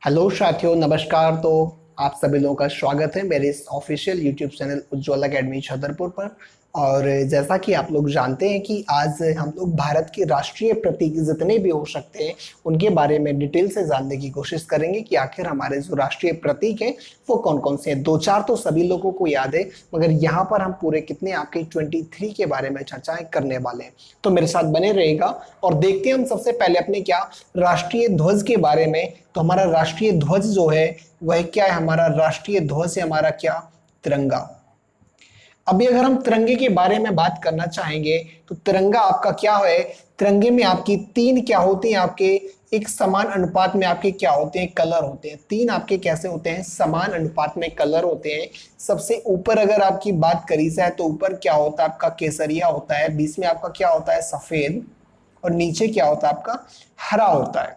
Hello साथियों, नमस्कार। तो आप सभी लोगों का स्वागत है मेरे इस ऑफिशियल यूट्यूब चैनल उज्ज्वल एकेडमी छतरपुर पर। और जैसा कि आप लोग जानते हैं कि आज हम लोग भारत के राष्ट्रीय प्रतीक जितने भी हो सकते हैं उनके बारे में डिटेल से जानने की कोशिश करेंगे कि आखिर हमारे जो राष्ट्रीय प्रतीक हैं वो कौन कौन से हैं। दो चार तो सभी लोगों को याद है, मगर यहाँ पर हम पूरे कितने आपके 23 के बारे में चर्चाएं करने वाले हैं। तो मेरे साथ बने रहेगा और देखते हैं हम सबसे पहले अपने क्या राष्ट्रीय ध्वज के बारे में। तो हमारा राष्ट्रीय ध्वज जो है वह क्या है? हमारा राष्ट्रीय ध्वज है हमारा क्या? तिरंगा। अभी अगर हम तिरंगे के बारे में बात करना चाहेंगे तो तिरंगा आपका क्या है? तिरंगे में आपकी तीन क्या होती हैं? आपके एक समान अनुपात में आपके क्या होते हैं? कलर होते हैं। तीन आपके कैसे होते हैं? समान अनुपात में कलर होते हैं। सबसे ऊपर अगर आपकी बात करी जाए तो ऊपर क्या होता है? आपका केसरिया होता है। बीच में आपका क्या होता है? सफेद। और नीचे क्या होता है? आपका हरा होता है।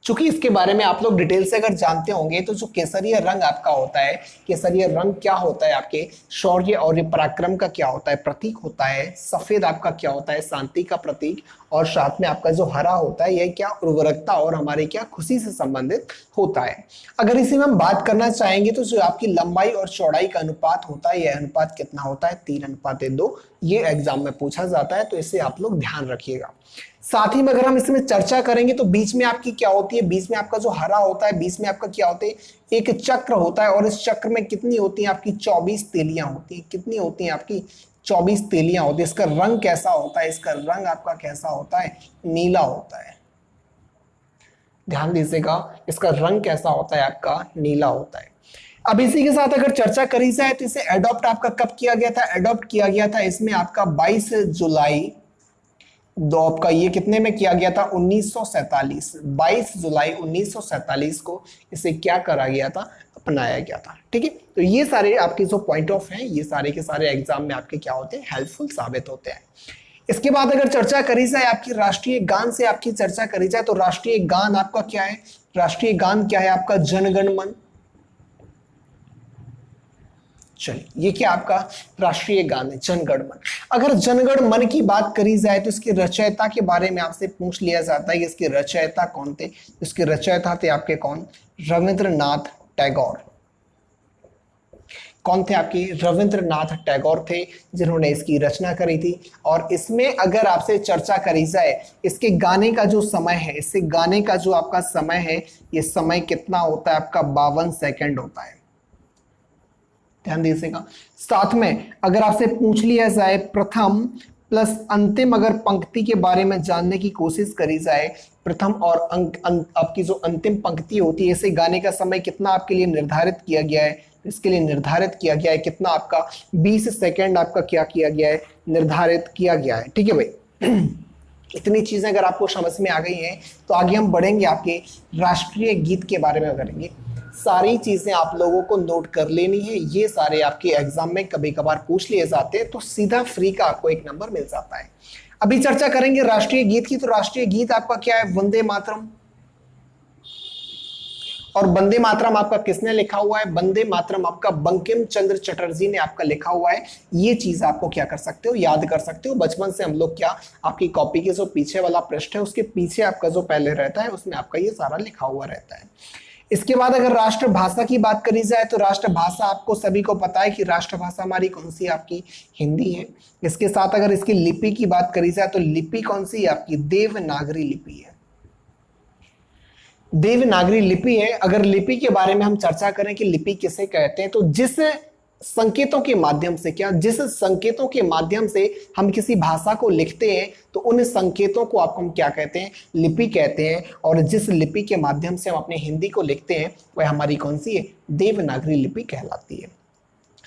चूंकि इसके बारे में आप लोग डिटेल से अगर जानते होंगे तो जो केसरिया रंग आपका होता है, केसरिया रंग क्या होता है? आपके शौर्य और पराक्रम का क्या होता है? प्रतीक होता है। सफेद आपका क्या होता है? शांति का प्रतीक। और साथ में आपका जो हरा होता है यह क्या? उर्वरकता और हमारे क्या खुशी से संबंधित होता है। अगर इसी में हम बात करना चाहेंगे तो जो आपकी लंबाई और चौड़ाई का अनुपात होता है, यह अनुपात कितना होता है? 3:2। ये एग्जाम में पूछा जाता है, तो इसे आप लोग ध्यान रखिएगा। साथ ही में अगर हम इसमें चर्चा करेंगे तो बीच में आपकी क्या होती है? बीच में आपका जो हरा होता है, बीच में आपका क्या होता है? एक चक्र होता है। और इस चक्र में कितनी होती है? आपकी 24 तीलियां होती है। कितनी होती है? आपकी 24 तीलियां होती है। इसका रंग कैसा होता है? इसका रंग आपका कैसा होता है? नीला होता है। ध्यान दीजिएगा, इसका रंग कैसा होता है? आपका नीला होता है। अब इसी के साथ अगर चर्चा करी जाए तो इसे एडॉप्ट आपका कब किया गया था? एडॉप्ट किया गया था इसमें आपका 22 जुलाई दो आपका ये कितने में किया गया था? 1947। 22 जुलाई 1947 को इसे क्या करा गया था? अपनाया गया था। ठीक है, तो ये सारे आपके जो पॉइंट ऑफ हैं ये सारे के सारे एग्जाम में आपके क्या होते हैं? हेल्पफुल साबित होते हैं। इसके बाद अगर चर्चा करी जाए आपकी राष्ट्रीय गान से आपकी चर्चा करी जाए तो राष्ट्रीय गान आपका क्या है? राष्ट्रीय गान क्या है आपका? जनगण मन। चलिए, ये क्या आपका राष्ट्रीय गान है? जनगण मन। अगर जनगण मन की बात करी जाए तो इसके रचयिता के बारे में आपसे पूछ लिया जाता है कि इसके रचयिता कौन थे? इसके रचयिता थे आपके कौन? रविंद्रनाथ टैगोर। कौन थे आपके? रविंद्रनाथ टैगोर थे जिन्होंने इसकी रचना करी थी। और इसमें अगर आपसे चर्चा करी जाए इसके गाने का जो समय है, इससे गाने का जो आपका समय है, ये समय कितना होता है? आपका 52 सेकंड होता है। ध्यान दीजिएगा। साथ में अगर आपसे पूछ लिया जाए प्रथम प्लस अंतिम अगर पंक्ति के बारे में जानने की कोशिश करी जाए, प्रथम और आपकी जो अंतिम पंक्ति होती है, इसे गाने का समय कितना आपके लिए निर्धारित किया गया है? इसके लिए निर्धारित किया गया है कितना? आपका 20 सेकंड आपका क्या किया गया है? निर्धारित किया गया है। ठीक है भाई। इतनी चीजें अगर आपको समझ में आ गई हैं तो आगे हम बढ़ेंगे, आपके राष्ट्रीय गीत के बारे में करेंगे। सारी चीजें आप लोगों को नोट कर लेनी है, ये सारे आपके एग्जाम में कभी कभार पूछ लिए जाते हैं, तो सीधा फ्री का आपको एक नंबर मिल जाता है। अभी चर्चा करेंगे राष्ट्रीय गीत की। तो राष्ट्रीय गीत आपका क्या है? वंदे मातरम। और वंदे मातरम आपका किसने लिखा हुआ है? वंदे मातरम आपका बंकिम चंद्र चटर्जी ने आपका लिखा हुआ है। ये चीज आपको क्या कर सकते हो? याद कर सकते हो। बचपन से हम लोग क्या आपकी कॉपी के जो पीछे वाला पृष्ठ है उसके पीछे आपका जो पहले रहता है उसमें आपका ये सारा लिखा हुआ रहता है। इसके बाद अगर राष्ट्रभाषा की बात करी जाए तो राष्ट्रभाषा आपको सभी को पता है कि राष्ट्रभाषा हमारी कौन सी? आपकी हिंदी है। इसके साथ अगर इसकी लिपि की बात करी जाए तो लिपि कौन सी है? आपकी देवनागरी लिपि है। देवनागरी लिपि है। अगर लिपि के बारे में हम चर्चा करें कि लिपि किसे कहते हैं, तो जिस संकेतों के माध्यम से क्या, जिस संकेतों के माध्यम से हम किसी भाषा को लिखते हैं तो उन संकेतों को आपको हम क्या कहते हैं? लिपि कहते हैं। और जिस लिपि के माध्यम से हम अपने हिंदी को लिखते हैं वह हमारी कौन सी है? देवनागरी लिपि कहलाती है।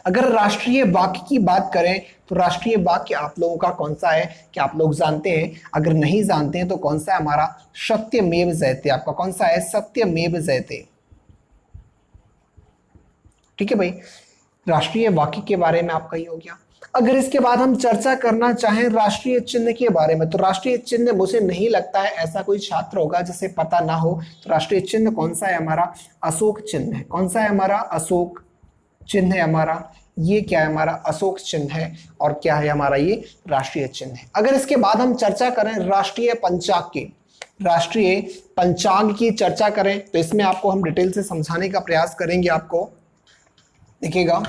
अगर राष्ट्रीय वाक्य की बात करें तो राष्ट्रीय वाक्य आप लोगों का कौन सा है? क्या आप लोग जानते हैं? अगर नहीं जानते हैं तो कौन सा है हमारा? सत्यमेव जयते। आपका कौन सा है? सत्यमेव जयते। ठीक है भाई, राष्ट्रीय वाक्य के बारे में आपका ही हो गया। अगर इसके बाद हम चर्चा करना चाहें राष्ट्रीय चिन्ह के बारे में, तो राष्ट्रीय चिन्ह मुझे नहीं लगता है ऐसा कोई छात्र होगा जिसे पता ना हो। तो राष्ट्रीय चिन्ह कौन सा है हमारा? अशोक चिन्ह है। कौन सा है हमारा? अशोक चिन्ह है हमारा। ये क्या है हमारा? अशोक चिन्ह है। और क्या है हमारा? ये राष्ट्रीय चिन्ह है। अगर इसके बाद हम चर्चा करें राष्ट्रीय पंचांग की, राष्ट्रीय पंचांग की चर्चा करें तो इसमें आपको हम डिटेल से समझाने का प्रयास करेंगे। आपको देखिएगा,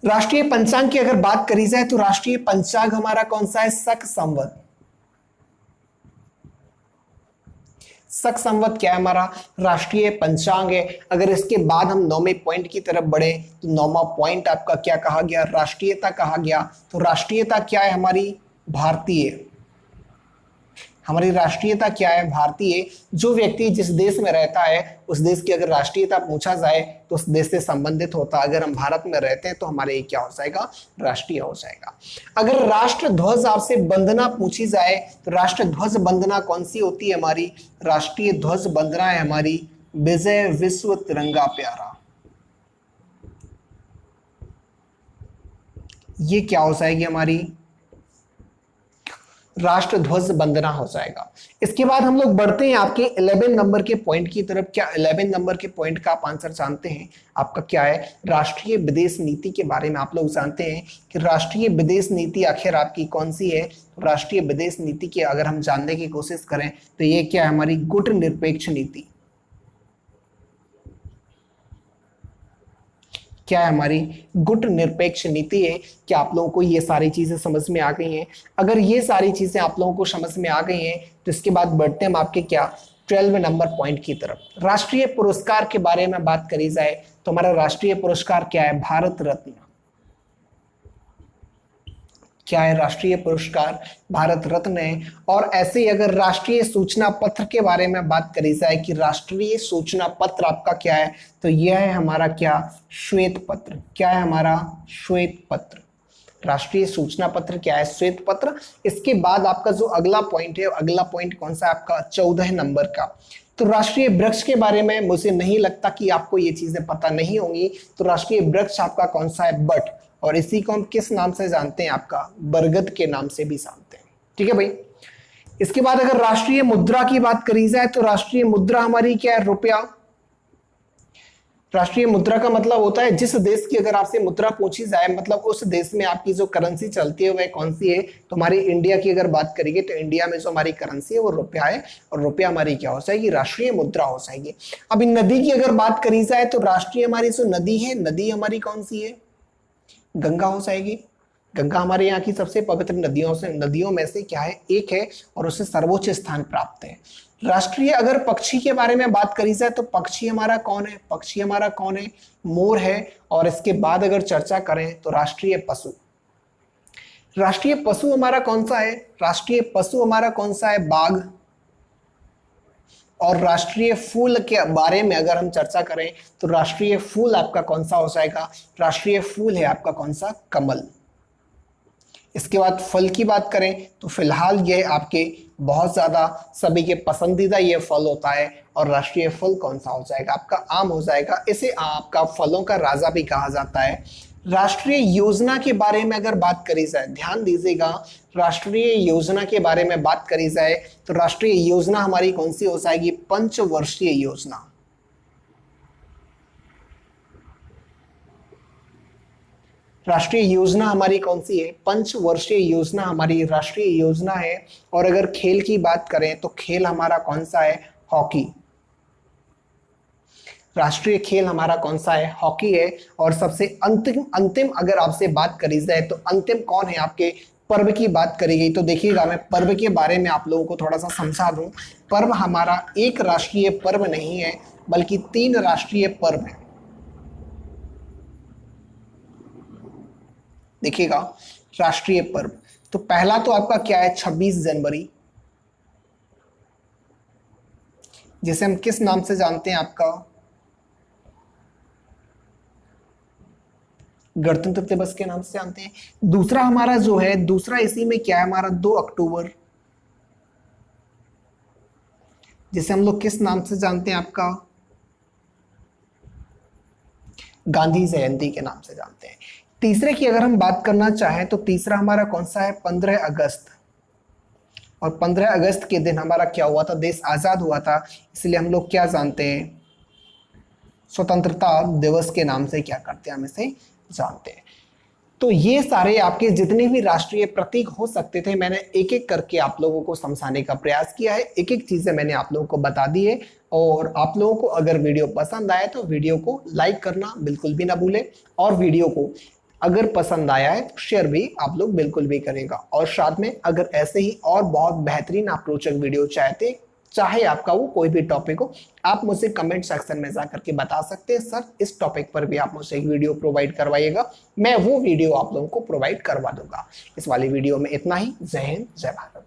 राष्ट्रीय पंचांग की अगर बात करी जाए तो राष्ट्रीय पंचांग हमारा कौन सा है? शक संवत। शक संवत क्या है? हमारा राष्ट्रीय पंचांग है। अगर इसके बाद हम 9वें पॉइंट की तरफ बढ़े तो 9वां पॉइंट आपका क्या कहा गया? राष्ट्रीयता कहा गया। तो राष्ट्रीयता क्या है हमारी? भारतीय। हमारी राष्ट्रीयता क्या है? भारतीय। जो व्यक्ति जिस देश में रहता है उस देश की अगर राष्ट्रीयता पूछा जाए तो उस देश से संबंधित होता है। अगर हम भारत में रहते हैं तो हमारे ये क्या हो जाएगा? राष्ट्रीय हो जाएगा। अगर राष्ट्र ध्वज आपसे वंदना पूछी जाए तो राष्ट्र ध्वज वंदना कौन सी होती है? हमारी राष्ट्रीय ध्वज वंदना है हमारी विजय विश्व तिरंगा प्यारा। ये क्या हो जाएगी? हमारी राष्ट्र ध्वज वंदना हो जाएगा। इसके बाद हम लोग बढ़ते हैं आपके 11 नंबर के पॉइंट की तरफ। क्या 11 नंबर के पॉइंट का आप आंसर जानते हैं? आपका क्या है? राष्ट्रीय विदेश नीति के बारे में आप लोग जानते हैं कि राष्ट्रीय विदेश नीति आखिर आपकी कौन सी है? तो राष्ट्रीय विदेश नीति के अगर हम जानने की कोशिश करें तो ये क्या है? हमारी गुटनिरपेक्ष नीति। क्या है? हमारी गुट निरपेक्ष नीति है। क्या आप लोगों को ये सारी चीजें समझ में आ गई हैं? अगर ये सारी चीजें आप लोगों को समझ में आ गई हैं तो इसके बाद बढ़ते हैं हम आपके क्या 12 नंबर पॉइंट की तरफ। राष्ट्रीय पुरस्कार के बारे में बात करी जाए तो हमारा राष्ट्रीय पुरस्कार क्या है? भारत रत्न। क्या है? राष्ट्रीय पुरस्कार भारत रत्न है। और ऐसे ही अगर राष्ट्रीय सूचना पत्र के बारे में बात करी जाए कि राष्ट्रीय सूचना पत्र आपका क्या है? तो यह है हमारा क्या? श्वेत पत्र। क्या है? हमारा श्वेत पत्र। राष्ट्रीय सूचना पत्र क्या है? श्वेत पत्र। इसके बाद आपका जो अगला पॉइंट है, अगला पॉइंट कौन सा है आपका? 14 नंबर का। तो राष्ट्रीय वृक्ष के बारे में मुझे नहीं लगता कि आपको ये चीजें पता नहीं होंगी। तो राष्ट्रीय वृक्ष आपका कौन सा है? बट। और इसी को हम किस नाम से जानते हैं? आपका बरगद के नाम से भी जानते हैं। ठीक है भाई। इसके बाद अगर राष्ट्रीय मुद्रा की बात करी जाए तो राष्ट्रीय मुद्रा हमारी क्या है? रुपया। राष्ट्रीय मुद्रा का मतलब होता है जिस देश की अगर आपसे मुद्रा पूछी जाए, मतलब उस देश में आपकी जो करेंसी चलती है वह कौन सी है? तो हमारी इंडिया की अगर बात करेंगे तो इंडिया में जो हमारी करेंसी है वो रुपया है। और रुपया हमारी क्या हो जाएगी? राष्ट्रीय मुद्रा हो जाएगी। अब इन नदी की अगर बात करी जाए तो राष्ट्रीय हमारी जो नदी है, नदी हमारी कौन सी है? गंगा हो जाएगी। गंगा हमारे यहाँ की सबसे पवित्र नदियों में से क्या है? एक है और उसे सर्वोच्च स्थान प्राप्त है। राष्ट्रीय अगर पक्षी के बारे में बात करी जाए तो पक्षी हमारा कौन है? पक्षी हमारा कौन है? मोर है। और इसके बाद अगर चर्चा करें तो राष्ट्रीय पशु, राष्ट्रीय पशु हमारा कौन सा है? राष्ट्रीय पशु हमारा कौन सा है? बाघ। और राष्ट्रीय फूल के बारे में अगर हम चर्चा करें तो राष्ट्रीय फूल आपका कौन सा हो जाएगा? राष्ट्रीय फूल है आपका कौन सा? कमल। इसके बाद फल की बात करें तो फिलहाल ये आपके बहुत ज्यादा सभी के पसंदीदा ये फल होता है। और राष्ट्रीय फल कौन सा हो जाएगा? आपका आम हो जाएगा। इसे आपका फलों का राजा भी कहा जाता है। राष्ट्रीय योजना के बारे में अगर बात करी जाए, ध्यान दीजिएगा, राष्ट्रीय योजना के बारे में बात करी जाए तो राष्ट्रीय योजना हमारी कौन सी हो जाएगी? पंचवर्षीय योजना। राष्ट्रीय योजना हमारी कौन सी है? पंचवर्षीय योजना हमारी राष्ट्रीय योजना है। और अगर खेल की बात करें तो खेल हमारा कौन सा है? हॉकी। राष्ट्रीय खेल हमारा कौन सा है? हॉकी है। और सबसे अंतिम अगर आपसे बात करी जाए तो अंतिम कौन है? आपके पर्व की बात करी गई तो देखिएगा, मैं पर्व के बारे में आप लोगों को थोड़ा सा समझा दूं। पर्व हमारा एक राष्ट्रीय पर्व नहीं है बल्कि 3 राष्ट्रीय पर्व है। देखिएगा, राष्ट्रीय पर्व तो पहला तो आपका क्या है? 26 जनवरी, जिसे हम किस नाम से जानते हैं? आपका गणतंत्र दिवस के नाम से जानते हैं। दूसरा हमारा जो है, दूसरा इसी में क्या है? हमारा 2 अक्टूबर, जिसे हम लोग किस नाम से जानते हैं? आपका गांधी जयंती के नाम से जानते हैं। तीसरे की अगर हम बात करना चाहें तो तीसरा हमारा कौन सा है? 15 अगस्त। और 15 अगस्त के दिन हमारा क्या हुआ था? देश आजाद हुआ था। इसलिए हम लोग क्या जानते हैं? स्वतंत्रता दिवस के नाम से क्या करते हैं? हम इसे जानते हैं। तो ये सारे आपके जितने भी राष्ट्रीय प्रतीक हो सकते थे मैंने एक एक करके आप लोगों को समझाने का प्रयास किया है, एक एक चीजें मैंने आप लोगों को बता दी है। और आप लोगों को अगर वीडियो पसंद आए तो वीडियो को लाइक करना बिल्कुल भी ना भूलें, और वीडियो को अगर पसंद आया है तो शेयर भी आप लोग बिल्कुल भी करेगा। और साथ में अगर ऐसे ही और बहुत बेहतरीन आप रोचक वीडियो चाहते, चाहे आपका वो कोई भी टॉपिक हो, आप मुझे कमेंट सेक्शन में जा करके बता सकते हैं सर इस टॉपिक पर भी आप मुझे एक वीडियो प्रोवाइड करवाइएगा, मैं वो वीडियो आप लोगों को प्रोवाइड करवा दूंगा। इस वाली वीडियो में इतना ही। जय हिंद, जय भारत।